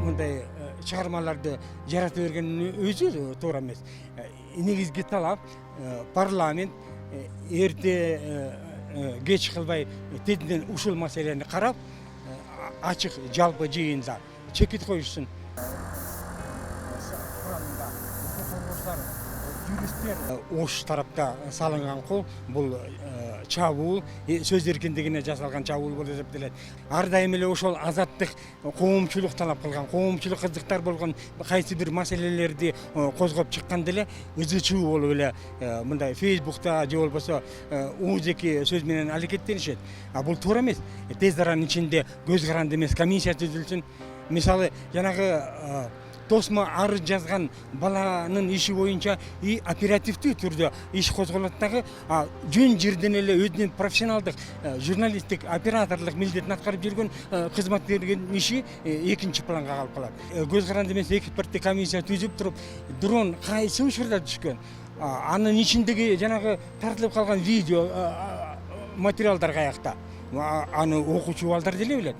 Мындай чыгармаларды жарата бергенин өзү туура эмес. Негизги талап парламент эрте кеч кылбай тетинен ушул маселени карап, ачык жалпы жыйында чекит коюшсун. Юристтер Ош тарапта салынган кол бул чабуул сөз эркиндигине жасалган чабуул болуп эсептелет. Ар дайым эле ошол азаттык коомчулук талап кылган, коомчулук кызыктар болгон кайсы бир маселелерди козгоп чыкканда эле ызы чуу болуп эле мындай Фейсбукта же болбосо ооздеки сөз менен аракеттенишет. Бул туура эмес. Тез аранын ичинде көз каранды эмес комиссия түзүлсүн. Мисалы жанагы тосмо арыз жазган баланын иши боюнча оперативдүү түрдө иш козголот дагы, жөн жерден эле өзүнүн профессионалдык журналисттик операторлук милдетин аткарып жүргөн кызматкердин иши экинчи планга калып калат. Көз каранды эмес эксперттик комиссия түзүп туруп, дрон кайсы учурда түшкөн, анын ичиндеги жанагы тартылып калган видео материалдар каякта, аны окуучу балдар деле билет.